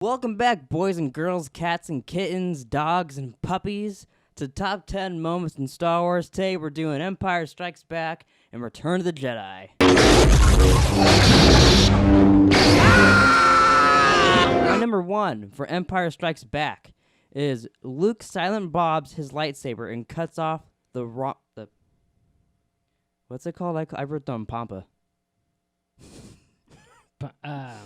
Welcome back, boys and girls, cats and kittens, dogs and puppies, to Top 10 Moments in Star Wars. Today we're doing Empire Strikes Back and Return of the Jedi. My number one for Empire Strikes Back is Luke silent bobs his lightsaber and cuts off the what's it called? I wrote down Pampa.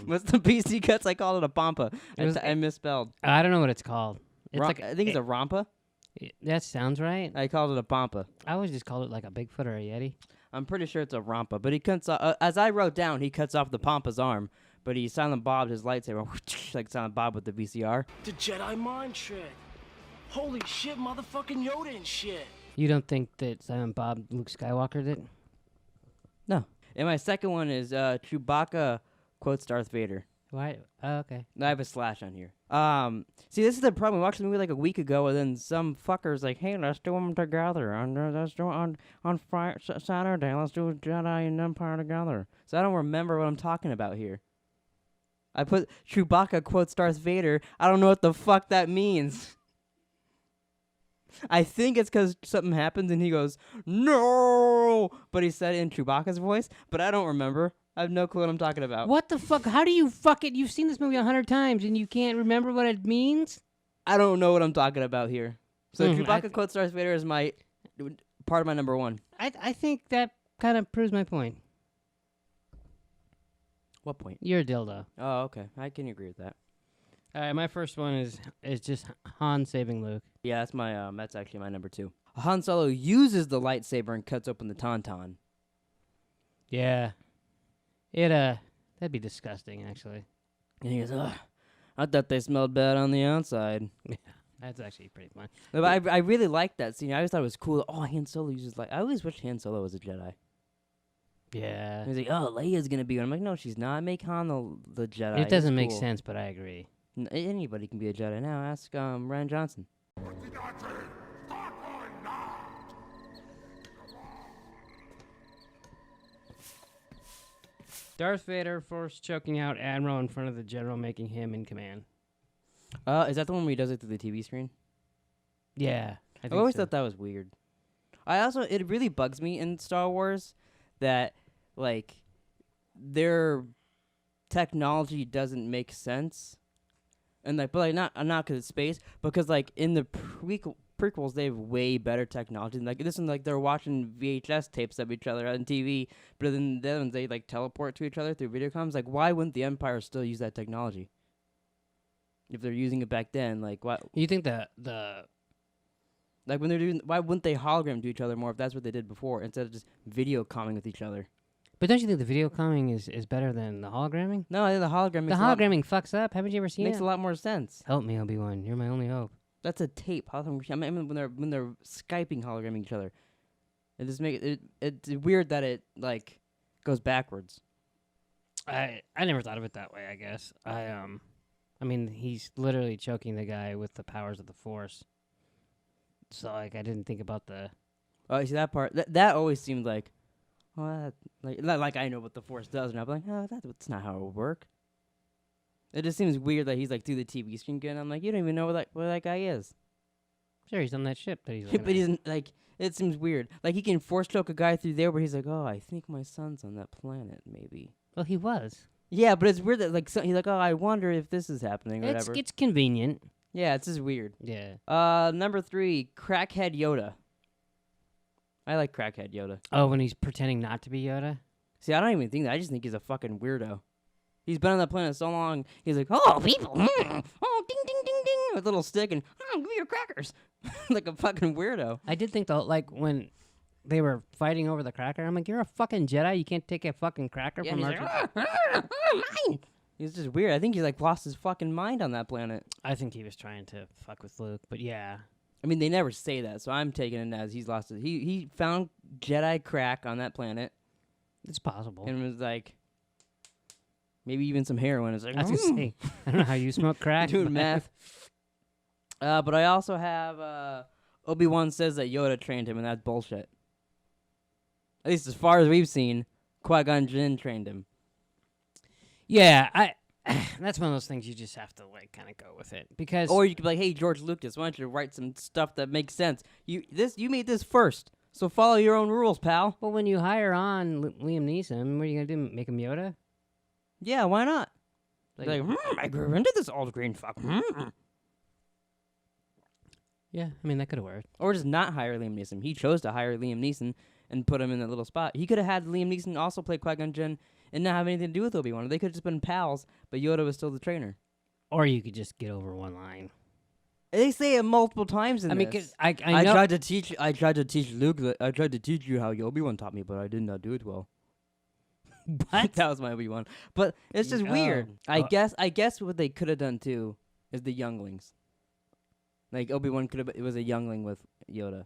What's the piece he cuts? I called it a Pampa. I misspelled. I don't know what it's called. It's I think it's a Rampa. That sounds right. I called it a Pampa. I always just called it like a Bigfoot or a Yeti. I'm pretty sure it's a Rampa, but he cuts off, as I wrote down, he cuts off the Pampa's arm, but he silent bobbed his lightsaber, like silent bob with the VCR. The Jedi mind trick. Holy shit, motherfucking Yoda and shit. You don't think that Silent Bob Luke Skywalker did? No. And my second one is Chewbacca quotes Darth Vader. Why? Oh, okay. I have a slash on here. See, this is the problem. We watched the movie like a week ago, and then some fucker's like, "Hey, let's do them together. Let's do it on Saturday. Let's do Jedi An Empire together." So I don't remember what I'm talking about here. I put Chewbacca quotes Darth Vader. I don't know what the fuck that means. I think it's because something happens and he goes, "No!" But he said it in Chewbacca's voice, but I don't remember. I have no clue what I'm talking about. What the fuck? How do you fuck it? You've seen this movie 100 times and you can't remember what it means? I don't know what I'm talking about here. So Chewbacca quotes Darth Vader is my part of my number one. I think that kind of proves my point. What point? You're a dildo. Oh, okay. I can agree with that. All right, my first one is just Han saving Luke. Yeah, that's my that's actually my number two. Han Solo uses the lightsaber and cuts open the tauntaun. Yeah. That'd be disgusting, actually. And he goes, "Ugh, I thought they smelled bad on the outside." Yeah, that's actually pretty fun. But I really liked that scene. I always thought it was cool. Oh, Han Solo uses I always wished Han Solo was a Jedi. Yeah. And he's like, "Oh, Leia's gonna be one." I'm like, "No, she's not. Make Han the Jedi." It doesn't He's make cool. sense, but I agree. Anybody can be a Jedi now. Ask Rian Johnson. Darth Vader force choking out Admiral in front of the General, making him in command. Is that the one where he does it through the TV screen? Yeah. I always thought that was weird. It really bugs me in Star Wars that, like, their technology doesn't make sense. And, like, but, like, not because it's space, because, like, in the prequels, they have way better technology. Like, this one, like, they're watching VHS tapes of each other on TV, but then the other ones, they, like, teleport to each other through video comms. Like, why wouldn't the Empire still use that technology? If they're using it back then, like, what? You think the Like, when they're doing, why wouldn't they hologram to each other more if that's what they did before, instead of just video comming with each other? But don't you think the video calling is better than the hologramming? No, I think the hologram makes The hologramming fucks up. Haven't you ever seen makes it? a lot more sense. Help me, Obi-Wan. You're my only hope. That's a tape. I mean, when they're Skyping hologramming each other, it just it's weird that it like goes backwards. I never thought of it that way, I guess. I mean, he's literally choking the guy with the powers of the Force. So, like, I didn't think about the... Oh, you see that part? That always seemed like, well, like I know what the Force does, and I'm like, oh, that's not how it would work. It just seems weird that he's like through the TV screen again. I'm like, you don't even know what that guy is. Sure, he's on that ship that he's But he's like, it seems weird. Like, he can force choke a guy through there where he's like, oh, I think my son's on that planet, maybe. Well, he was. Yeah, but it's weird that, like, he's like, oh, I wonder if this is happening or It's whatever. it's convenient. Yeah, it's just weird. Yeah. Number 3, Crackhead Yoda. I like Crackhead Yoda. Oh, when he's pretending not to be Yoda? See, I don't even think that. I just think he's a fucking weirdo. He's been on that planet so long. He's like, oh, people, oh, ding, ding, ding, ding, with a little stick, and give me your crackers, like a fucking weirdo. I did think, though, like, when they were fighting over the cracker, I'm like, you're a fucking Jedi. You can't take a fucking cracker from he's our... like, mine. He's just weird. I think he's like lost his fucking mind on that planet. I think he was trying to fuck with Luke, but yeah. I mean, they never say that, so I'm taking it as he's lost it. He found Jedi crack on that planet. It's possible. And was like, maybe even some heroin. It's like, I was going to say, I don't know how you smoke crack. Doing math. But I also have Obi-Wan says that Yoda trained him, and that's bullshit. At least as far as we've seen, Qui-Gon Jinn trained him. Yeah, That's one of those things you just have to like kind of go with it because. Or you could be like, hey, George Lucas, why don't you write some stuff that makes sense? You made this first, so follow your own rules, pal. Well, when you hire on Liam Neeson, what are you gonna do? Make him Yoda? Yeah, why not? Like, I grew into this old green fuck. yeah, I mean that could have worked. Or just not hire Liam Neeson. He chose to hire Liam Neeson and put him in that little spot. He could have had Liam Neeson also play Qui-Gon Jinn and not have anything to do with Obi-Wan. They could have just been pals, but Yoda was still the trainer. Or you could just get over one line. They say it multiple times in I mean, this. 'cause I know. tried to teach Luke. I tried to teach you how Obi-Wan taught me, but I did not do it well. What? That was my Obi-Wan. But it's just weird. I guess what they could have done too is the younglings. Like Obi-Wan could have. It was a youngling with Yoda.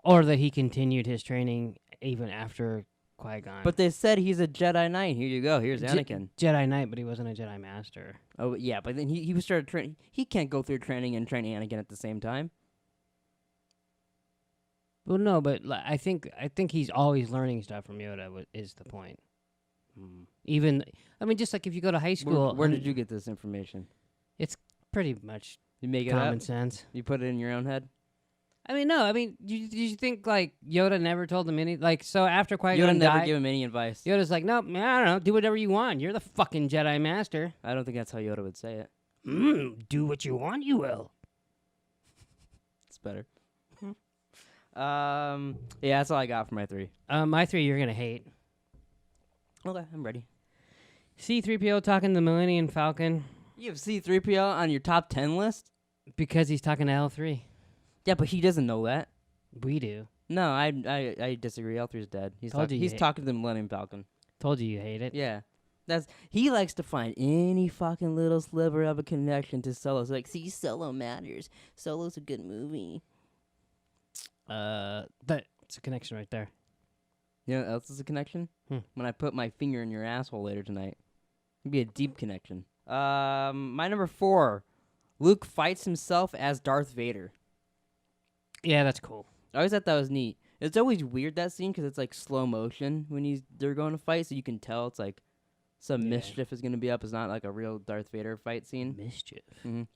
Or that he continued his training even after Qui-Gon. But they said he's a Jedi Knight. Here you go. Here's Anakin. Jedi Knight, but he wasn't a Jedi Master. Oh yeah, but then he started training. He can't go through training and train Anakin at the same time. Well, no, but I think he's always learning stuff from Yoda. Is the point? Even I mean, just like if you go to high school. Where did you get this information? Pretty much You make it common up. sense. You put it in your own head. I mean, no. I mean, you think like Yoda never told him any like so after Qui-Gon Yoda never died, gave him any advice. Yoda's like, nope, man, I don't know, do whatever you want. You're the fucking Jedi Master. I don't think that's how Yoda would say it. Do what you want, you will. It's better. Yeah, that's all I got for my 3. My 3 you're gonna hate. Okay, I'm ready. C-3PO talking to the Millennium Falcon You have C-3PO on your top 10 list? because he's talking to L3. Yeah, but he doesn't know that. We do. No, I disagree. L3's dead. He's Told you he's hate- talking to the Millennium Falcon. Told you hate it. Yeah. He likes to find any fucking little sliver of a connection to Solo. It's like, see, Solo matters. Solo's a good movie. That's a connection right there. You know what else is a connection? When I put my finger in your asshole later tonight. It'd be a deep connection. My number 4. Luke fights himself as Darth Vader. Yeah, that's cool. I always thought that was neat. It's always weird, that scene, because it's like slow motion when they're going to fight, so you can tell it's like some mischief is going to be up. It's not like a real Darth Vader fight scene. Mischief.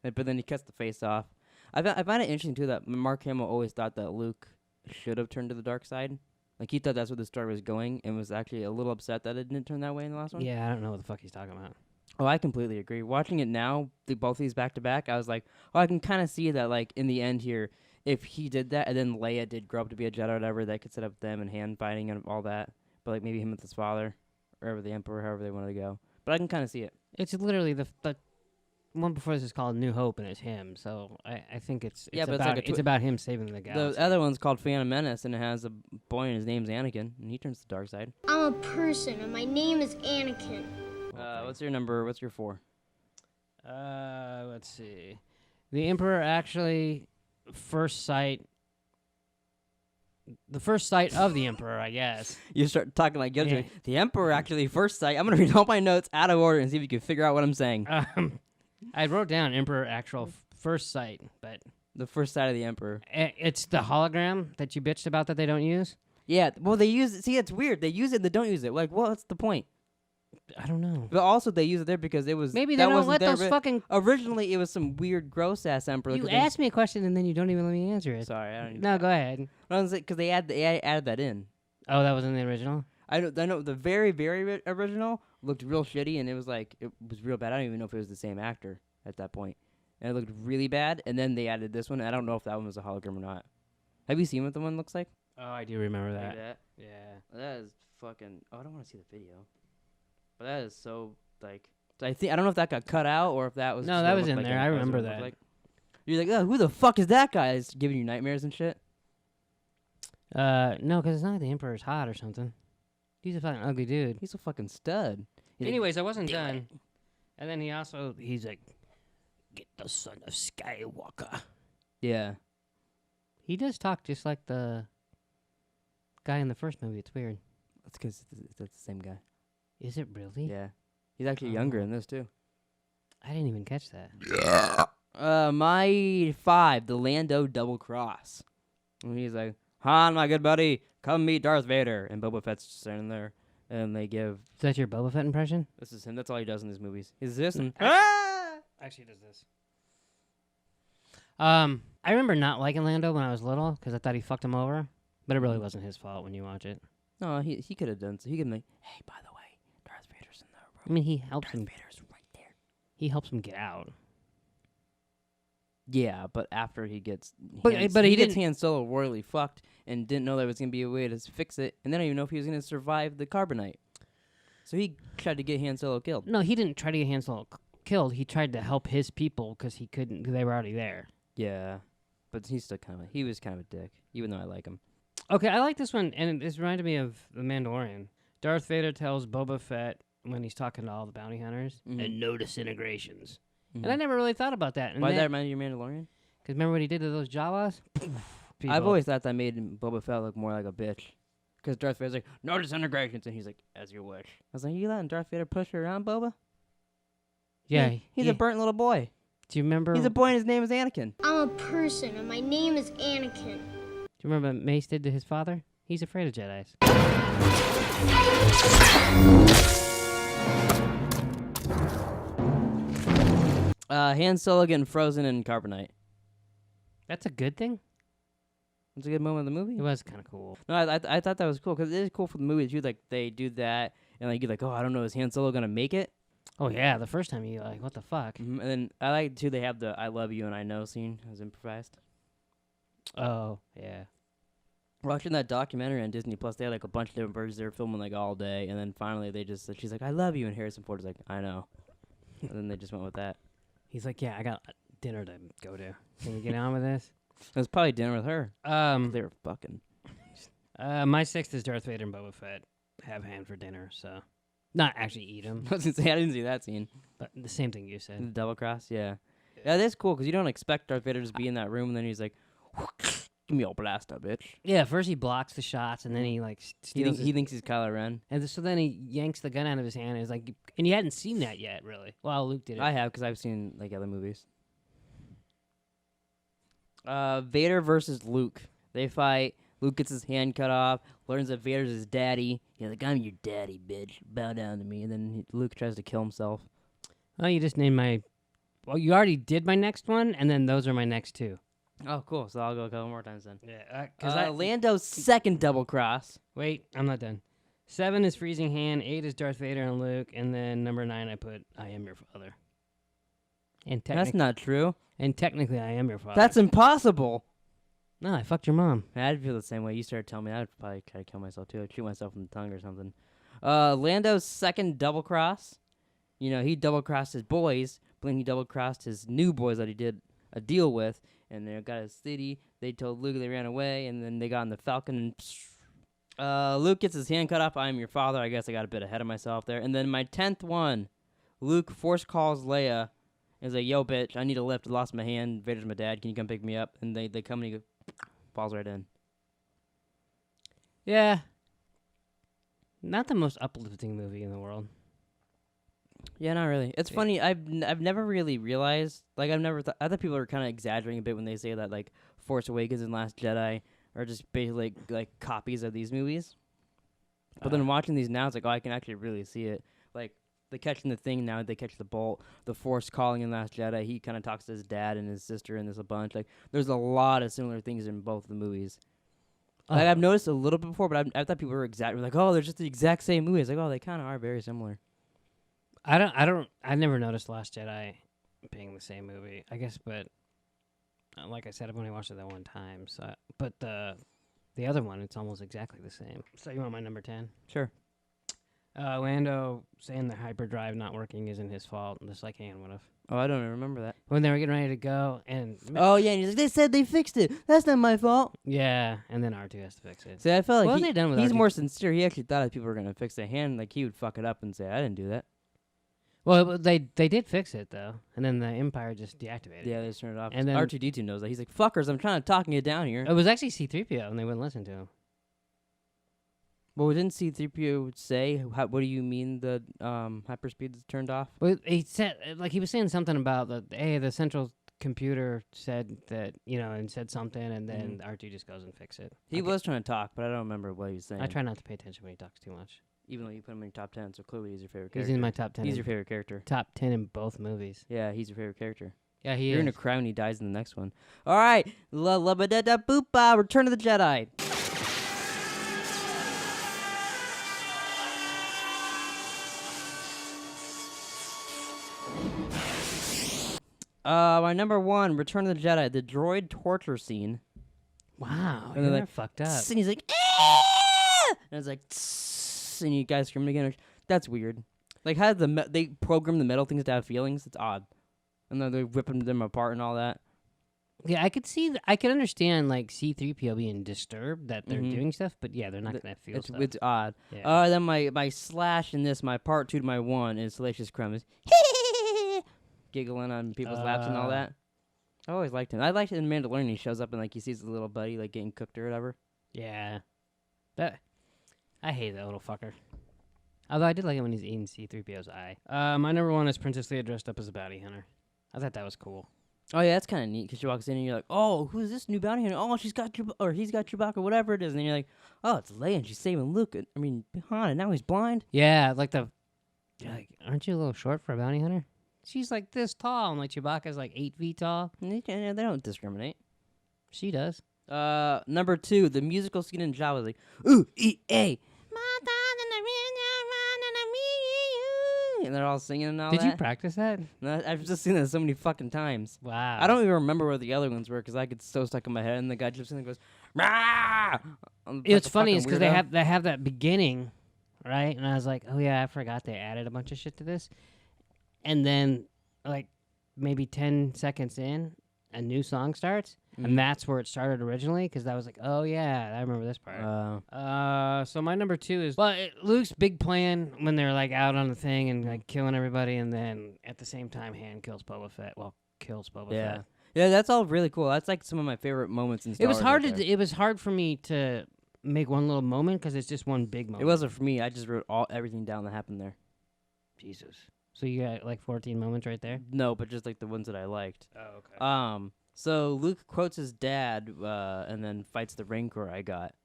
But then he cuts the face off. I find it interesting, too, that Mark Hamill always thought that Luke should have turned to the dark side. Like, he thought that's where the story was going and was actually a little upset that it didn't turn that way in the last one. Yeah, I don't know what the fuck he's talking about. Oh, I completely agree. Watching it now, both these back-to-back, I was like, oh, I can kind of see that, like, in the end here, if he did that and then Leia did grow up to be a Jedi or whatever, that could set up them and hand fighting and all that. But, like, maybe him with his father or the Emperor, however they wanted to go. But I can kind of see it. It's literally the one before this is called New Hope, and it's him. So I think it's Yeah, but it's about like a it's about him saving the galaxy. The other one's called Phantom Menace, and it has a boy, and his name's Anakin, and he turns to the dark side. I'm a person, and my name is Anakin. What's your number? What's your 4? Let's see. The Emperor actually the first sight of the Emperor, I guess. You start talking like Yoda. Yeah. The Emperor actually first sight. I'm gonna read all my notes out of order and see if you can figure out what I'm saying. I wrote down Emperor actual first sight, but The first sight of the Emperor. it's the hologram that you bitched about that they don't use. Yeah, well, they use it. See, it's weird. They use it, they don't use it. Like, what's the point? I don't know. But also, they use it there because it was. Maybe they that don't wasn't let there those fucking. Originally, it was some weird, gross-ass Emperor. You 'cause asked me a question and then you don't even let me answer it. Sorry, I don't even. No, go ahead. Because they added that in. Oh, that was in the original? I know the very, very original looked real shitty, and it was real bad. I don't even know if it was the same actor at that point. And it looked really bad, and then they added this one. I don't know if that one was a hologram or not. Have you seen what the one looks like? Oh, I do remember Like that. that? Yeah. That is fucking. Oh, I don't want to see the video. But that is so like. I don't know if that got cut out or if that was. No, just that what it was looked in like there. I that's what it remember looked that. like. You're like, oh, who the fuck is that guy? Is giving you nightmares and shit. No, because it's not like the Emperor's hot or something. He's a fucking ugly dude. He's a fucking stud. He's like, Anyways, I wasn't done. And then he's like, get the son of Skywalker. yeah. He does talk just like the guy in the first movie. It's weird. That's because that's the same guy. Is it really? Yeah. He's actually younger in this too. I didn't even catch that. My 5, the Lando double cross. And he's like, Han, my good buddy, come meet Darth Vader. And Boba Fett's just standing there. and they give. Is that your Boba Fett impression? This is him. That's all he does in his movies. Is this and Actually, does this. I remember not liking Lando when I was little because I thought he fucked him over, but it really wasn't his fault when you watch it. No, he could have done so. He could like, hey, by the way, Darth Vader's in the room. I mean, he helps Darth him. Vader's right there. He helps him get out. Yeah, but after he gets, But he gets didn't- Han Solo royally fucked and didn't know there was gonna be a way to fix it, and then I didn't even know if he was gonna survive the carbonite. So he tried to get Han Solo killed. No, he didn't try to get Han Solo killed. He tried to help his people because he couldn't. Cause they were already there. Yeah, but he's still he was kind of a dick, even though I like him. Okay, I like this one, and this reminded me of The Mandalorian. Darth Vader tells Boba Fett when he's talking to all the bounty hunters, and no disintegrations. And I never really thought about that. And Why did that remind you of Mandalorian? Because remember what he did to those Jawas? I've always thought that made Boba Fett look more like a bitch. Because Darth Vader's like, no disintegrations, and he's like, as you wish. I was like, you letting Darth Vader push her around, Boba? Yeah. He's a burnt little boy. Do you remember? He's a boy and his name is Anakin. I'm a person, and my name is Anakin. Do you remember what Mace did to his father? He's afraid of Jedis. Han Solo getting frozen in carbonite. That's a good thing? It's a good moment of the movie. It was kind of cool. No, I thought that was cool because it is cool for the movie too. Like they do that, and like you're like, oh, I don't know, is Han Solo gonna make it? Oh, yeah, the first time you're like, what the fuck? And then I like too. They have the "I love you and I know" scene. It was improvised. Oh, yeah. Watching that documentary on Disney Plus, they had like a bunch of different versions. They were filming like all day, and then finally they just she's like, "I love you," and Harrison Ford is like, "I know," and then they just went with that. He's like, yeah, I got dinner to go to. Can we get on with this? It was probably dinner with her. They were fucking. My sixth is Darth Vader and Boba Fett have Han for dinner, so not actually eat him, I was gonna say I didn't see that scene. but the same thing you The said. double cross, yeah. Yeah, that's cool because you don't expect Darth Vader to just be in that room, and then he's like, "Give me your blaster, bitch." Yeah, first he blocks the shots, and then he like steals. He thinks he's Kylo Ren. And so then he yanks the gun out of his hand, and is like, and you hadn't seen that yet, really. Well, Luke did it. I have because I've seen like other movies. Vader versus Luke. They fight. Luke gets his hand cut off. Learns that Vader's his daddy. He's like, "I'm your daddy, bitch. Bow down to me." And then Luke tries to kill himself. Oh, you just named my. Well, you already did my next one, and then those are my next two. Oh, cool. So I'll go a couple more times then. Yeah, Lando's second double cross. Wait, I'm not done. 7 is Freezing Hand. 8 is Darth Vader and Luke, and then number 9 I put I am your father. And That's not true. And technically I am your father. That's impossible. No, I fucked your mom. I'd feel the same way. You started telling me, I'd probably try to kill myself too. I'd shoot myself in the tongue or something. Lando's second double cross. You know, he double crossed his boys, but then he double crossed his new boys that he did a deal with, and they got a city. They told Luke they ran away, and then they got in the Falcon. And Luke gets his hand cut off. I'm your father. I guess I got a bit ahead of myself there. And then my 10th one, Luke force calls Leia. And he's like, "Yo, bitch, I need a lift. I lost my hand. Vader's my dad. Can you come pick me up?" And they come and he goes, falls right in. Yeah. Not the most uplifting movie in the world. Yeah, not really. It's funny. I've never really realized. Like, I've never. Other people are kind of exaggerating a bit when they say that like Force Awakens and Last Jedi are just basically like copies of these movies. But then watching these now, it's like, oh, I can actually really see it. Like they catching the thing now. They catch the bolt. The Force calling in Last Jedi. He kind of talks to his dad and his sister, and there's a bunch. Like there's a lot of similar things in both the movies. Like I've noticed a little bit before, but I thought people were like, oh, they're just the exact same movies. Like, oh, they kind of are very similar. I never noticed Last Jedi being the same movie. I guess, but like I said, I've only watched it that one time. So, but the other one, it's almost exactly the same. So you want my number 10? Sure. Lando saying the hyperdrive not working isn't his fault, just like Han would have. Oh, I don't even remember that. When they were getting ready to go, and Oh yeah, and he's like, they said they fixed it. That's not my fault. yeah, and then R2 has to fix it. See, I felt What like have they done with he's R2? more sincere. He actually thought that people were gonna fix the hand. Like he would fuck it up and say, "I didn't do that." Well, they did fix it though, and then the Empire just deactivated. Yeah, it. they just turned it off. And then- R2D2 knows that. He's like, "Fuckers, I'm trying to talking it down here." It was actually C-3PO, and they wouldn't listen to him. Well, didn't C-3PO say, what do you mean the hyperspeed is turned off? Well, he said, like, he was saying something about the central computer said that, and said something, and then R2 just goes and fix it. He Okay. was trying to talk, but I don't remember what he was saying. I try not to pay attention when he talks too much. Even though you put him in your top 10, so clearly he's your favorite He's character. in my top 10. He's your favorite character. Top 10 in both movies. Yeah, he's your favorite character. Yeah, he You're is. in a crown, he dies in the next one. All right. La la ba da da boopa. Return of the Jedi. My number 1, Return of the Jedi, the droid torture scene. Wow, And you're they're like, fucked up. And he's like, "Ah!" And it's like, "Tss," and you guys screaming again. That's weird. Like, how did they program the metal things to have feelings? It's odd. And then they're ripping them apart and all that. Yeah, I could see. I can understand like C-3PO being disturbed that they're Mhm. doing stuff, but yeah, they're not gonna feel stuff. It's odd. Yeah. Then my slash in this, my part 2 to my 1 is Salacious Crumb is giggling on people's laps and all that. I always liked him. I liked it in Mandalorian. He shows up and like he sees his little buddy like getting cooked or whatever. Yeah, that I hate that little fucker. Although I did like it when he's eating C-3PO's eye. My number 1 is Princess Leia dressed up as a bounty hunter. I thought that was cool. Oh yeah, that's kind of neat because she walks in and you're like, oh, who's this new bounty hunter? Oh, he's got Chewbacca, whatever it is. And then you're like, oh, it's Leia and she's saving Luke. I mean, Han, and now he's blind. Yeah, like you're like, aren't you a little short for a bounty hunter? She's like this tall, and like Chewbacca's like 8 feet tall. They don't discriminate. She does. Number 2, the musical scene in Jawa was like, ooh, E-A. And they're all singing and all Did that. you practice that? No, I've just seen that so many fucking times. Wow. I don't even remember where the other ones were because I get so stuck in my head. And the guy jumps in and goes, "Rah!" It's funny is because they weirdo. have that beginning, right? And I was like, oh yeah, I forgot they added a bunch of shit to this. And then, like, maybe 10 seconds in, a new song starts, and that's where it started originally. Because I was like, oh yeah, I remember this part. So my number 2 is Luke's big plan when they're like out on the thing and like killing everybody, and then at the same time, Han kills Boba Fett. Well, kills Boba Fett. Yeah, that's all really cool. That's like some of my favorite moments in Star Wars. It was hard for me to make one little moment because it's just one big moment. It wasn't for me. I just wrote everything down that happened there. Jesus. So you got like 14 moments right there? No, but just like the ones that I liked. Oh, okay. So Luke quotes his dad, and then fights the Rancor I got.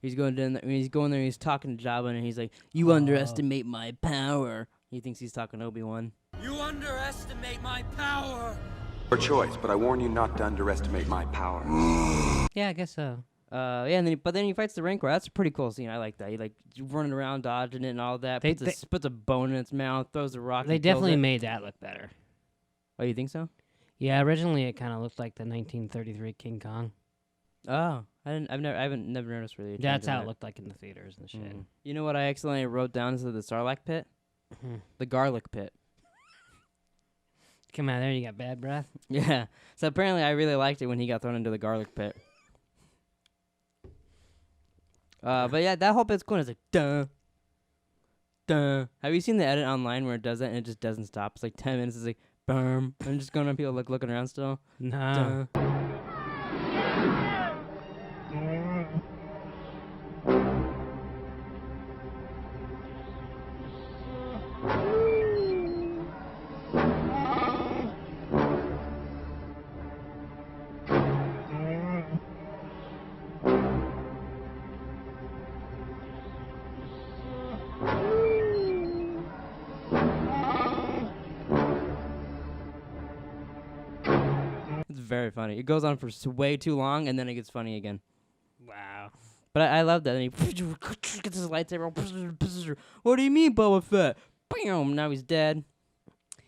He's going there, and he's talking to Jabba, and he's like, "You underestimate my power." He thinks he's talking to Obi-Wan. You underestimate my power. Your choice, but I warn you not to underestimate my power. Yeah, I guess so. And then he fights the Rancor. That's a pretty cool scene. I like that. He like running around, dodging it, and all that. Puts a bone in its mouth, throws the rock. They and kills definitely it. made that look better. Oh, you think so? Yeah, originally it kind of looked like the 1933 King Kong. Oh, I haven't noticed really. That's how it looked like in the theaters and shit. You know what I accidentally wrote down as the Sarlacc pit? The garlic pit. Come out there, you got bad breath. Yeah. So apparently I really liked it when he got thrown into the garlic pit. But yeah, that whole bit's cool. It's like, duh. Duh. Have you seen the edit online where it does that and it just doesn't stop? It's like 10 minutes. It's like, boom. And just going on people looking around still. No. Duh. It's very funny. It goes on for way too long, and then it gets funny again. Wow. But I love that. And he gets his lightsaber. What do you mean, Boba Fett? Bam! Now he's dead.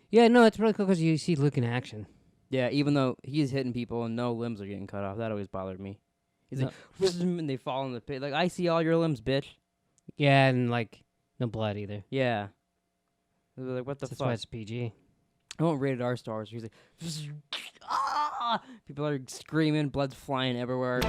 Yeah, no, it's really cool because you see Luke in action. Yeah, even though he's hitting people and no limbs are getting cut off. That always bothered me. He's like, and they fall in the pit. Like, I see all your limbs, bitch. Yeah, and like no blood either. Yeah. They're like, what the That's fuck? why it's PG. I want rated R Star Wars. He's like, ah! People are screaming, blood's flying everywhere.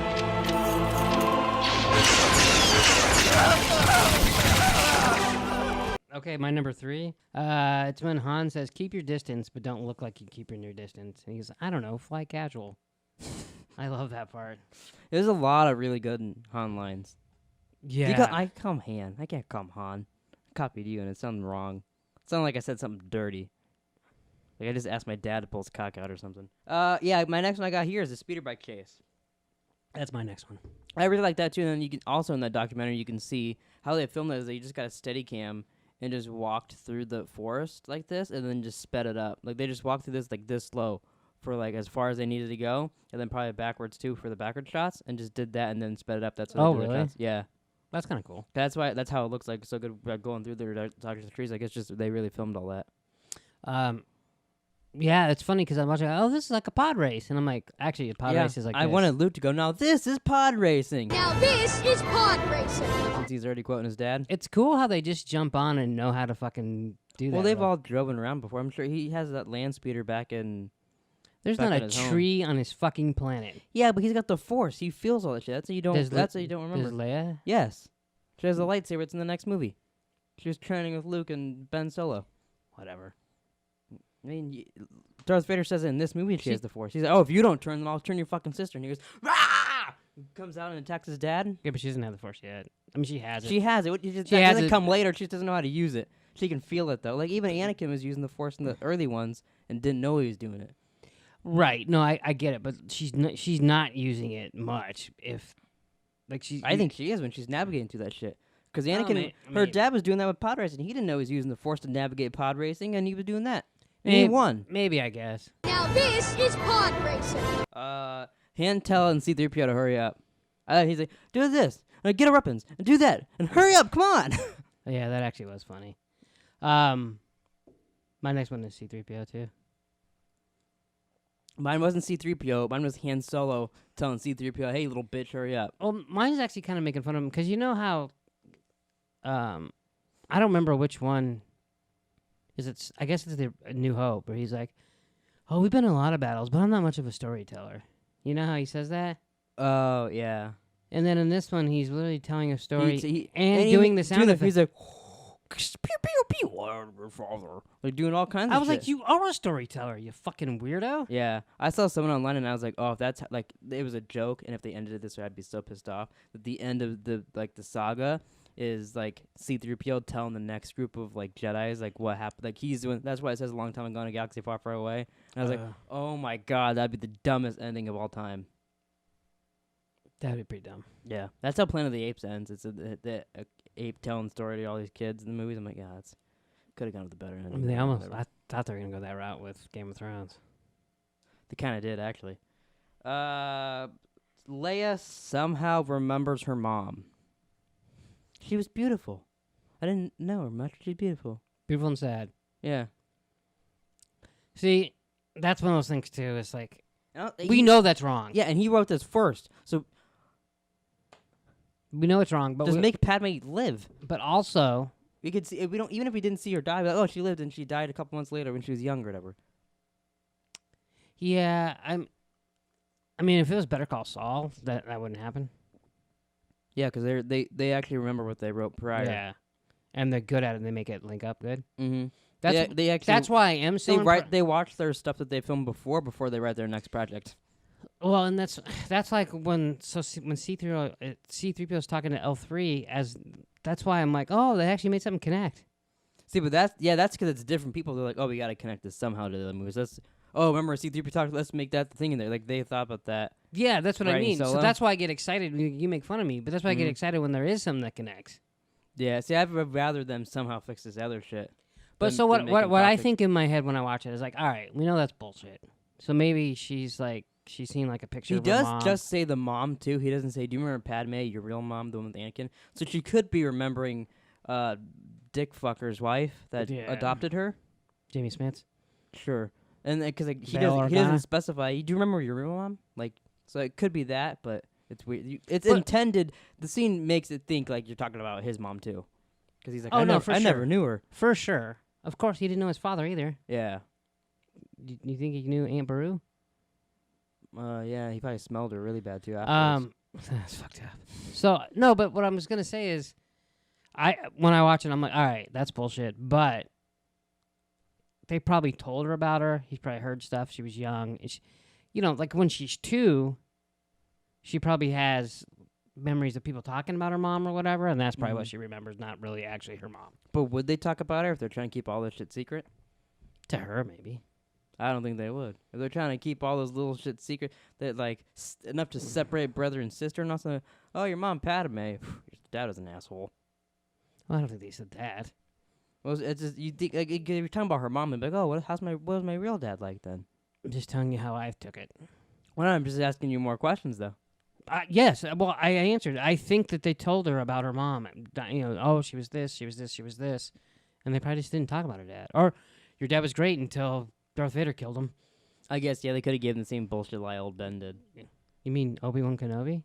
Okay, my number 3. It's when Han says, "Keep your distance, but don't look like you keep your distance." And he goes, "I don't know, fly casual." I love that part. There's a lot of really good Han lines. Yeah. I come Han. I can't come Han. I copied you, and it sounded wrong. It sounded like I said something dirty. Like I just asked my dad to pull his cock out or something. Yeah, my next one I got here is a speeder bike chase. That's my next one. I really like that too. And then you can also in that documentary you can see how they filmed it. Is they just got a steady cam and just walked through the forest like this, and then just sped it up. Like they just walked through this like this slow for like as far as they needed to go, and then probably backwards too for the backward shots, and just did that and then sped it up. That's what they did the really? shots. Yeah, That's kind of cool. that's how it looks like so good going through there talking to the trees. Like it's just they really filmed all that. Yeah, it's funny because I'm watching. Oh, this is like a pod race, and I'm like, actually, a pod race is like. I this. wanted Luke to go. Now this is pod racing. Now this is pod racing. Since he's already quoting his dad. It's cool how they just jump on and know how to fucking do that. Well, they've all driven around before. I'm sure he has that land speeder back in. There's back not at a his home. tree on his fucking planet. Yeah, but he's got the Force. He feels all that shit. That's what you don't. That's what you don't remember. Does Leia? Yes, she has the lightsaber. It's in the next movie. She was training with Luke and Ben Solo. Whatever. I mean, Darth Vader says it in this movie she has the Force. He's like, oh, if you don't turn, then I'll turn your fucking sister. And he goes, rah! Comes out and attacks his dad. Yeah, but she doesn't have the Force yet. I mean, she has it. She has it. That doesn't come later. She just doesn't know how to use it. She can feel it, though. Like, even Anakin was using the Force in the early ones and didn't know he was doing it. Right. No, I get it, but she's not using it much. If like she's, I think she is when she's navigating through that shit. Because Anakin, her dad was doing that with pod racing. He didn't know he was using the Force to navigate pod racing, and he was doing that. And he won. Maybe, I guess. Now this is pod racing. Tell and C-3PO to hurry up. He's like, do this, and get our weapons, and do that, and hurry up, come on. Yeah, that actually was funny. My next one is C-3PO too. Mine wasn't C-3PO. Mine was Han Solo telling C-3PO, hey, little bitch, hurry up. Well, mine's actually kind of making fun of him because you know how. I don't remember which one. I guess it's the New Hope, where he's like, "Oh, we've been in a lot of battles, but I'm not much of a storyteller." You know how he says that? Oh, yeah. And then in this one, he's literally telling a story and doing the sound effects. He's like, pew, pew, pew, father. Like, doing all kinds of shit. I was like, you are a storyteller, you fucking weirdo. Yeah. I saw someone online, and I was like, oh, if that's, like, it was a joke, and if they ended it this way, I'd be so pissed off. That the end of the saga is like C-3PO telling the next group of like Jedis like what happened. Like he's doing. That's why it says a long time ago in a galaxy far, far away. And I was like, oh my god, that'd be the dumbest ending of all time. That'd be pretty dumb. Yeah, that's how Planet of the Apes ends. It's a ape telling story to all these kids in the movies. I'm like, yeah, that's could have gone with the better ending. I mean, they almost. I thought they were gonna go that route with Game of Thrones. They kind of did actually. Leia somehow remembers her mom. She was beautiful. I didn't know her much. She's beautiful. Beautiful and sad. Yeah. See, that's one of those things too. It's like we know that's wrong. Yeah, and he wrote this first, so we know it's wrong. But just make Padme live. But also, we could see we don't even if we didn't see her die. Like, oh, she lived and she died a couple months later when she was young or whatever. Yeah, I mean, if it was Better Call Saul, that wouldn't happen. Yeah, because they actually remember what they wrote prior. Yeah, and they're good at it. And they make it link up good. Mm-hmm. That's why I am so. They watch their stuff that they filmed before they write their next project. Well, and that's like when C-3PO is talking to L3 that's why I'm like, oh, they actually made something connect. See, but that's because it's different people. They're like, oh, we got to connect this somehow to the movies. Remember C-3PO talked. Let's make that the thing in there. Like they thought about that. Yeah, that's what I mean. Solo. So that's why I get excited. You make fun of me, but that's why I get excited when there is something that connects. Yeah, see, I'd rather them somehow fix this other shit. But so what I think in my head when I watch it is like, all right, we know that's bullshit. So maybe she's seen like a picture of her mom. He does just say the mom, too. He doesn't say, do you remember Padme, your real mom, the one with Anakin? So she could be remembering Dick Fucker's wife that adopted her. Jamie Smith? Sure. And because he doesn't specify. Do you remember your real mom? Like, so it could be that, but it's weird. It's intended. The scene makes it think like you're talking about his mom too, because he's like, I never knew her. For sure. Of course, he didn't know his father either. Yeah. You think he knew Aunt Beru? Yeah, he probably smelled her really bad too. That's fucked up. So no, but what I was gonna say is, when I watch it, I'm like, all right, that's bullshit, but. They probably told her about her. He's probably heard stuff. She was young. Like when she's 2, she probably has memories of people talking about her mom or whatever, and that's probably what she remembers, not really actually her mom. But would they talk about her if they're trying to keep all this shit secret? To her, maybe. I don't think they would. If they're trying to keep all those little shit secret, that like enough to separate brother and sister, and also, oh, your mom Padme, your dad was an asshole. Well, I don't think they said that. Well, it's just you think like if you're talking about her mom, and be like, oh, what was my real dad like then? I'm just telling you how I took it. Well, I'm just asking you more questions though. Yes, well, I answered. I think that they told her about her mom. Oh, she was this, she was this, she was this. And they probably just didn't talk about her dad. Or, your dad was great until Darth Vader killed him. I guess, yeah, they could have given the same bullshit lie old Ben did. You mean ObiWan Kenobi?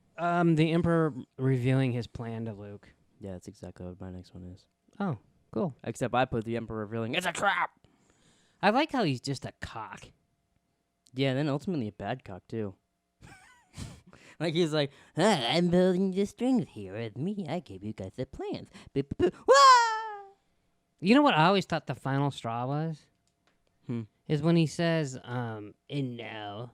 The Emperor revealing his plan to Luke. Yeah, that's exactly what my next one is. Oh, cool. Except I put the Emperor revealing, it's a trap! I like how he's just a cock. Yeah, and then ultimately a bad cock, too. Like, he's like, I'm building the strings here with me. I gave you guys the plans. Wah! You know what I always thought the final straw was? Is when he says, and now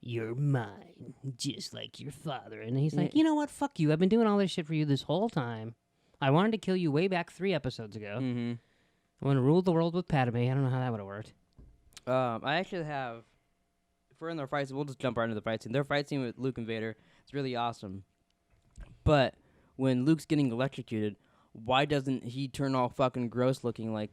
you're mine, just like your father. And he's like, you know what? Fuck you. I've been doing all this shit for you this whole time. I wanted to kill you way back 3 episodes ago. Mm-hmm. I want to rule the world with Padme. I don't know how that would have worked. I actually have... If we're in their fight scene, we'll just jump right into the fight scene. Their fight scene with Luke and Vader is really awesome. But when Luke's getting electrocuted, why doesn't he turn all fucking gross looking like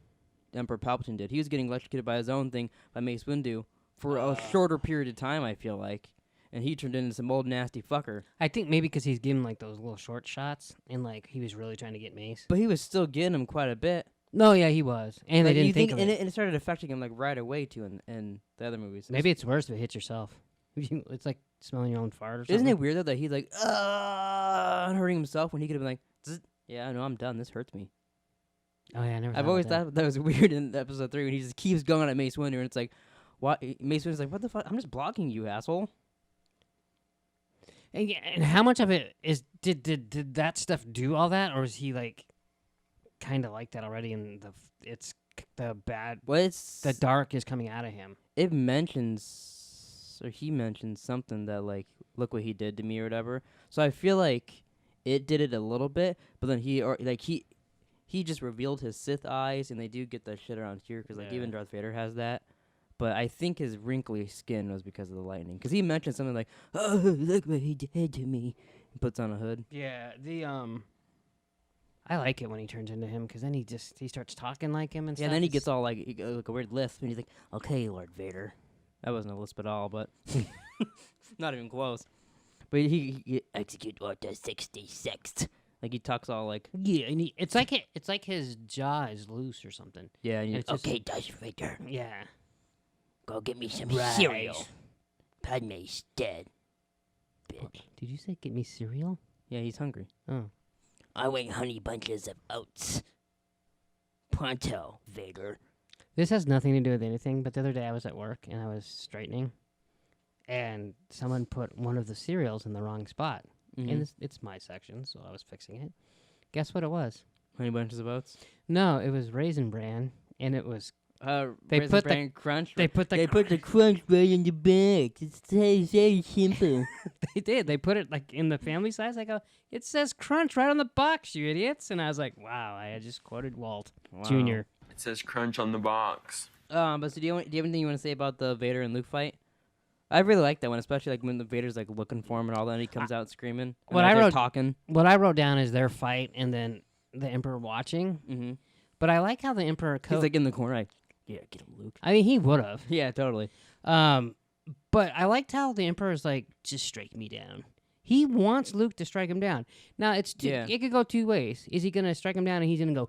Emperor Palpatine did? He was getting electrocuted by his own thing, by Mace Windu, for a shorter period of time, I feel like. And he turned into some old nasty fucker. I think maybe because he's giving like those little short shots, and like he was really trying to get Mace. But he was still getting him quite a bit. No, yeah, he was. And like, they didn't think of and it. it started affecting him like right away, too, in the other movies. Maybe it's worse if it hits yourself. It's like smelling your own fart or something. Isn't it weird, though, that he's like, hurting himself when he could have been like, zzz, yeah, no, I'm done. This hurts me. Oh, yeah, I never I've always thought that was weird in episode 3 when he just keeps going at Mace Windu, and it's like, what? Mace Windu's like, what the fuck? I'm just blocking you, asshole. And how much of it is did that stuff do all that, or is he like kind of like that already? And the bad, the dark is coming out of him. It mentions, or he mentions something that like, look what he did to me or whatever. So I feel like it did it a little bit, but then he just revealed his Sith eyes, and they do get that shit around here because like even Darth Vader has that. But I think his wrinkly skin was because of the lightning. Because he mentioned something like, "Oh, look what he did to me." He puts on a hood. Yeah, I like it when he turns into him because then he starts talking like him and stuff. Yeah, and then he gets all like a weird lisp, and he's like, "Okay, Lord Vader." That wasn't a lisp at all, but not even close. But he execute Order 66. Like he talks all like, yeah, and it's like his jaw is loose or something. Yeah, and it's okay, Darth Vader. Yeah. Go get me some cereal. Padme's dead. Bitch. Did you say get me cereal? Yeah, he's hungry. Oh. I want honey bunches of oats. Pronto, Vader. This has nothing to do with anything, but the other day I was at work and I was straightening, and someone put one of the cereals in the wrong spot. Mm-hmm. And it's my section, so I was fixing it. Guess what it was? Honey bunches of oats? No, it was Raisin Bran, and it was... they put the crunch. They put the crunch right in the bag. It's very simple. They did. They put it like in the family size. I go, it says crunch right on the box, you idiots. And I was like, wow, I had just quoted Walt Jr. It says crunch on the box. But so do you have anything you want to say about the Vader and Luke fight? I really like that one, especially like when the Vader's like looking for him and all that, and he comes out screaming. What I wrote talking. What I wrote down is their fight and then the Emperor watching. Mm-hmm. But I like how the Emperor. He's like in the corner. Like, yeah, get him, Luke. I mean, he would have. Yeah, totally. But I liked how the Emperor's like, just strike me down. He wants Luke to strike him down. Now it could go 2 ways. Is he gonna strike him down and he's gonna go?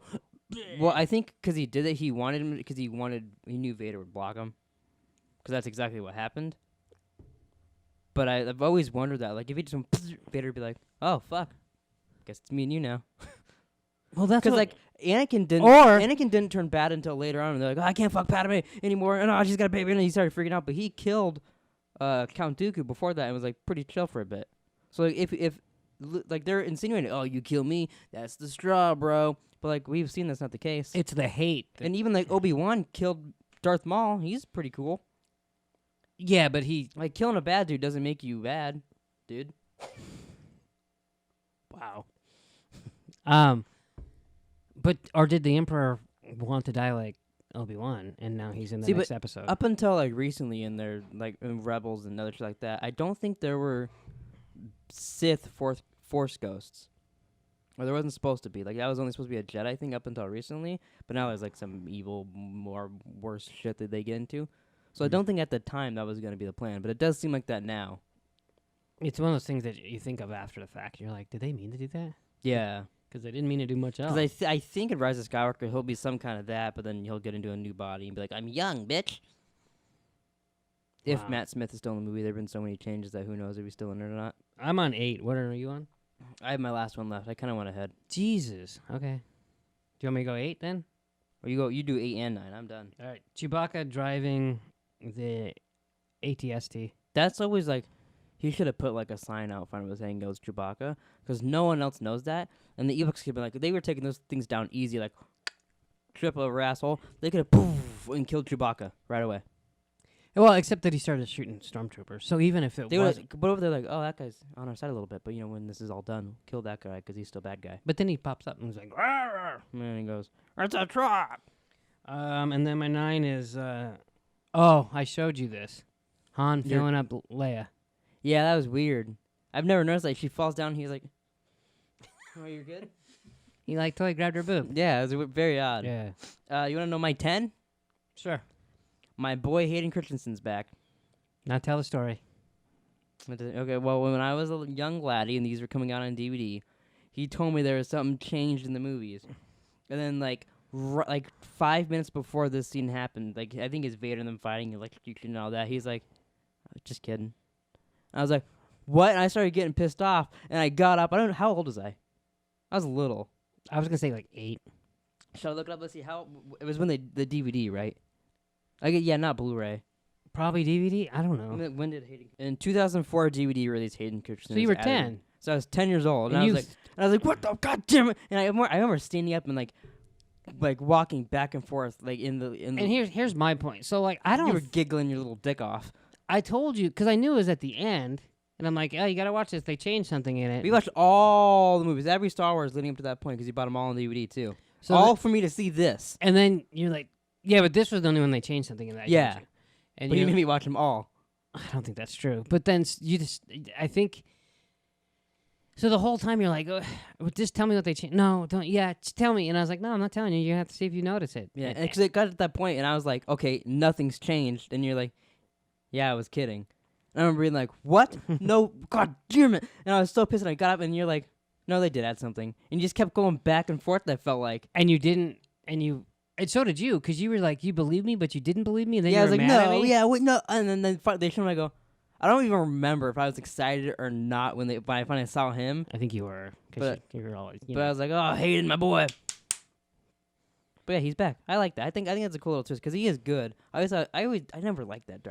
Well, I think because he did it, he wanted him because he knew Vader would block him. Because that's exactly what happened. But I've always wondered that, like, if he just went, Vader would be like, "Oh fuck, guess it's me and you now." Well, that's because like Anakin didn't turn bad until later on, and they're like, "Oh, I can't fuck Padme anymore," and she's got a baby, and he started freaking out. But he killed Count Dooku before that, and was like pretty chill for a bit. So like, if like they're insinuating, "Oh, you kill me, that's the straw, bro," but like we've seen that's not the case. It's the hate, and even like Obi-Wan killed Darth Maul. He's pretty cool. Yeah, but he like killing a bad dude doesn't make you bad, dude. Wow. But or did the Emperor want to die like Obi-Wan, and now he's in the See, next but episode. Up until like recently in their like in Rebels and other shit like that, I don't think there were Sith Force ghosts. Or there wasn't supposed to be. Like, that was only supposed to be a Jedi thing up until recently. But now there's, like, some evil, more worse shit that they get into. So I don't think at the time that was going to be the plan. But it does seem like that now. It's one of those things that you think of after the fact. You're like, did they mean to do that? Yeah. Because they didn't mean to do much else. Because I think in Rise of Skywalker, he'll be some kind of that. But then he'll get into a new body and be like, I'm young, bitch. If Wow. Matt Smith is still in the movie, there have been so many changes that who knows if he's still in it or not. I'm on 8. What are you on? I have my last one left. I kind of went ahead. Jesus. Okay. Do you want me to go 8 then? Or you do 8 and 9. I'm done. All right. Chewbacca driving the ATST. That's always like, he should have put like a sign out front of his saying goes Chewbacca, because no one else knows that. And the Ewoks could be like, they were taking those things down easy, like trip over asshole. They could have poof and killed Chewbacca right away. Well, except that he started shooting stormtroopers. So even if it They was, but over there like, oh, that guy's on our side a little bit. But you know, when this is all done, we'll kill that guy because he's still a bad guy. but then he pops up and he's like, "Arr!" And then he goes, it's a trap. And then my 9 is, oh, I showed you this. Han You're- filling up Leia. Yeah, that was weird. I've never noticed like she falls down. He's like, oh, you're good. He like totally grabbed her boob. Yeah, it was very odd. Yeah. You want to know my 10? Sure. My boy Hayden Christensen's back. Now tell the story. Okay, well, when I was a young laddie and these were coming out on DVD, he told me there was something changed in the movies. And then, like 5 minutes before this scene happened, like, I think it's Vader and them fighting, electrocution and all that, he's like, just kidding. And I was like, what? And I started getting pissed off, and I got up. I don't know, how old was I? I was little. I was going to say like 8. Should I look it up? Let's see how, it was when the DVD, right? Yeah, not Blu-ray. Probably DVD? I don't know. When did Hayden? In 2004, DVD released Hayden Christensen. So you were added. 10. So I was 10 years old, and And I was like, what the god damn it! And I remember standing up and like walking back and forth, like in the. And here's my point. So like I don't. You were giggling your little dick off. I told you because I knew it was at the end, and I'm like, oh, you gotta watch this. They changed something in it. We watched all the movies, every Star Wars leading up to that point, because you bought them all on DVD too. So all for me to see this. And then you're like, yeah, but this was the only one they changed something in that. Yeah. didn't you? And But you made me watch them all. I don't think that's true. But then you just, I think. So the whole time you're like, oh, just tell me what they changed. No, don't. Yeah, just tell me. And I was like, no, I'm not telling you. You have to see if you notice it. Yeah, because it got to that point, and I was like, okay, nothing's changed. And you're like, yeah, I was kidding. And I remember being like, what? No, god damn it. And I was so pissed, and I got up, and you're like, no, they did add something. And you just kept going back and forth, that felt like. And you didn't, and so did you, because you were like, you believed me, but you didn't believe me, and then Yeah, you I was were like, mad at no, me? yeah, wait, no. And then they showed me, I go, I don't even remember if I was excited or not when I finally saw him. I think you were, But- because you were always, But I was like, oh, Hayden, my boy. But yeah, he's back. I like that. I think that's a cool little twist because he is good. I never liked that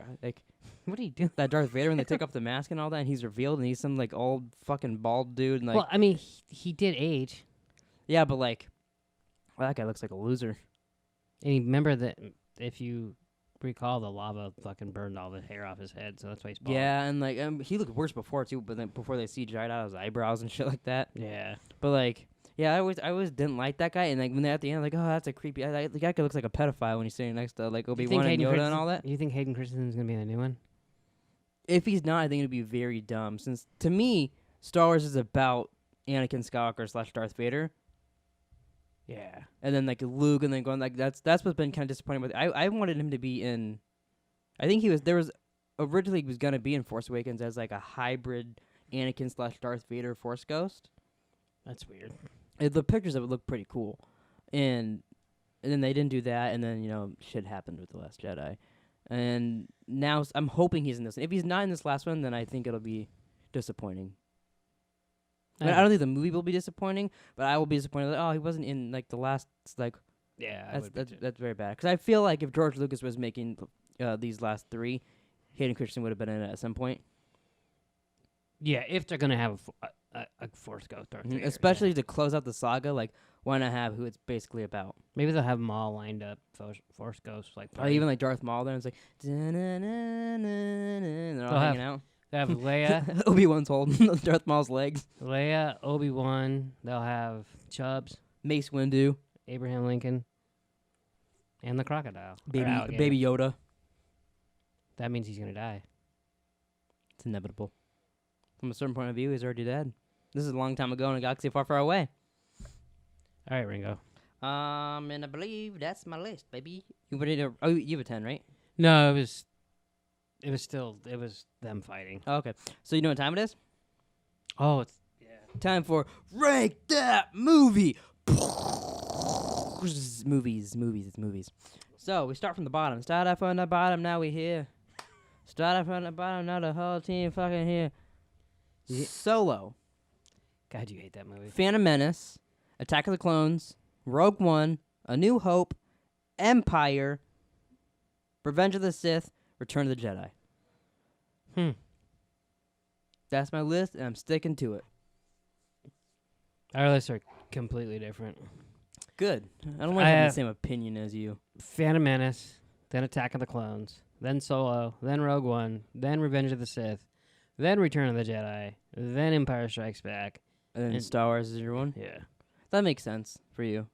what are you doing? that Darth Vader when they take off the mask and all that, and he's revealed and he's some like old fucking bald dude. And, like, Well, I mean, he did age. yeah, but like, well, that guy looks like a loser. And you remember that, if you recall, the lava fucking burned all the hair off his head, so that's why he's bald. Yeah, and like he looked worse before too. But then before they CGI'd out his eyebrows and shit like that. Yeah. But like, yeah, I always didn't like that guy. And like when they're at the end, like, oh, that's a creepy. The guy looks like a pedophile when he's sitting next to like Obi-Wan and Yoda and all that. You think Hayden Christensen's gonna be in the new one? If he's not, I think it'd be very dumb. Since to me, Star Wars is about Anakin Skywalker / Darth Vader. Yeah. And then like Luke, and then going like that's what's been kind of disappointing with. I wanted him to be in. I think originally he was gonna be in Force Awakens as like a hybrid Anakin / Darth Vader Force ghost. That's weird. The pictures of it look pretty cool, and then they didn't do that, and then shit happened with The Last Jedi, and now I'm hoping he's in this. If he's not in this last one, then I think it'll be disappointing. I don't think the movie will be disappointing, but I will be disappointed. Like, oh, he wasn't in like the last like. Yeah, That's very bad. Because I feel like if George Lucas was making these last 3, Hayden Christensen would have been in it at some point. Yeah, if they're gonna have a Force Ghost Darth Vader, Especially to close out the saga, like why not have who it's basically about? maybe they'll have them all lined up. Force Ghosts, like Or even like Darth Maul. Then it's like, and they're all They'll hanging out. they have Leia, Obi-Wan's holding Darth Maul's legs. Leia, Obi-Wan. They'll have Chubbs, Mace Windu. Abraham Lincoln, and the crocodile. Or Baby, alligator. baby Yoda. That means he's gonna die. It's inevitable. From a certain point of view, he's already dead. This is a long time ago in a galaxy far, far away. All right, Ringo. And I believe that's my list, baby. You ready to? Oh, you have a 10, right? No, it was them fighting. Oh, okay. So you know what time it is? Oh, it's Time for rank that movie. Movies. So we start from the bottom. Start up from the bottom. Now we here. Start up from the bottom. Now the whole team fucking here. Solo. God, you hate that movie. Phantom Menace. Attack of the Clones. Rogue One. A New Hope. Empire. Revenge of the Sith. Return of the Jedi. That's my list, and I'm sticking to it. Our lists are completely different. Good. I don't want to have the same opinion as you. Phantom Menace, then Attack of the Clones, then Solo, then Rogue One, then Revenge of the Sith, then Return of the Jedi, then Empire Strikes Back. And then Star Wars is your one? Yeah. That makes sense for you.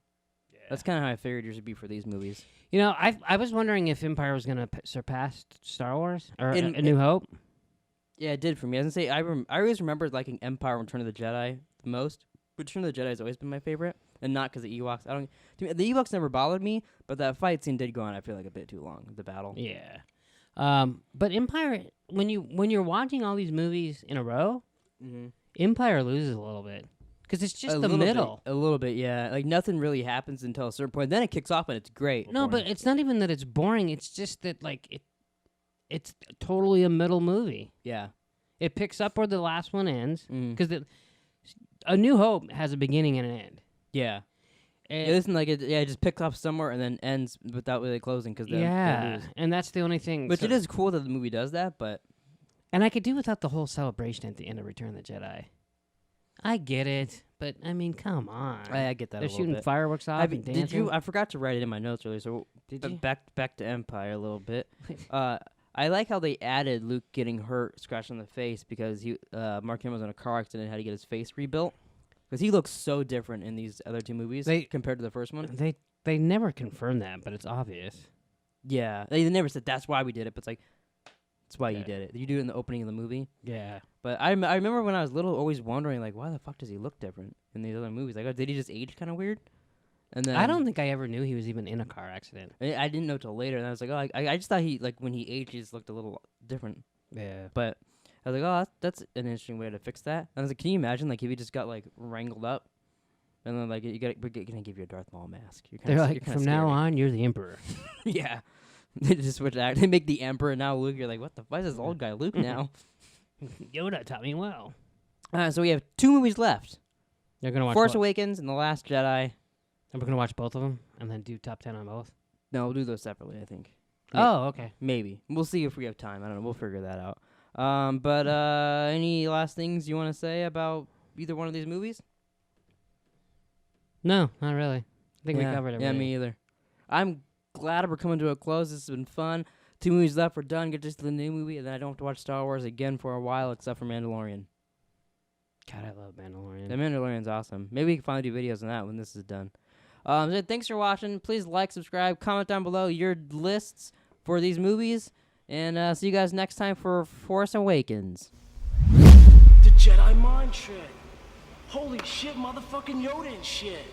Yeah. That's kind of how I figured yours would be for these movies. You know, I was wondering if Empire was going to surpass Star Wars or A In- New Hope. Yeah, it did for me. I was going to say, I always remember liking Empire and Return of the Jedi the most. Return of the Jedi has always been my favorite, and not because of Ewoks. The Ewoks never bothered me, but that fight scene did go on, I feel like, a bit too long, the battle. Yeah. But Empire, when you're watching all these movies in a row, Empire loses a little bit. Because it's just the middle. A little bit, yeah. Like, nothing really happens until a certain point. Then it kicks off, and it's great. No, but it's not even that it's boring. It's just that, like, it's totally a middle movie. Yeah. It picks up where the last one ends. Because A New Hope has a beginning and an end. Yeah. And It isn't like it just picks off somewhere and then ends without really closing. Cause they lose. And that's the only thing. Which it is cool that the movie does that, but... And I could do without the whole celebration at the end of Return of the Jedi. I get it, but, I mean, come on. I get that They're a little shooting bit. fireworks off and dancing. I forgot to write it in my notes earlier, so Did you? back to Empire a little bit. I like how they added Luke getting hurt, scratched on the face, because Mark Hamill was in a car accident and had to get his face rebuilt. Because he looks so different in these other two movies compared to the first one. They never confirmed that, but it's obvious. Yeah. They never said that's why we did it, but it's like, that's why you did it. You do it in the opening of the movie. Yeah. But I remember when I was little always wondering, like, why the fuck does he look different in these other movies? Like, did he just age kind of weird? And then I don't think I ever knew he was even in a car accident. I didn't know till later, and I was like, oh, I just thought he, like, when he aged, he just looked a little different. Yeah. But I was like, oh, that's an interesting way to fix that. And I was like, can you imagine, like, if he just got, like, wrangled up, and then, like, we're gonna give you a Darth Maul mask. They're like, from now on, you're the Emperor. Yeah. They just switch act. They make the Emperor now Luke. You're like, what the? Why is this old guy Luke now? Yoda taught me well. So we have 2 movies left: You're gonna watch Force what? Awakens and The Last Jedi. And we're gonna watch both of them and then do top 10 on both. No, we'll do those separately. I think. Oh, okay. Maybe we'll see if we have time. I don't know. We'll figure that out. But any last things you want to say about either one of these movies? No, not really. I think we covered everything. Yeah, me either. I'm glad we're coming to a close. This has been fun. 2 movies left. We're done. Get just to the new movie, and then I don't have to watch Star Wars again for a while, except for Mandalorian. God, I love Mandalorian. The Mandalorian's awesome. Maybe we can finally do videos on that when this is done. So thanks for watching. Please like, subscribe, comment down below your lists for these movies, and see you guys next time for Force Awakens. The Jedi mind trick. Holy shit, motherfucking Yoda and shit.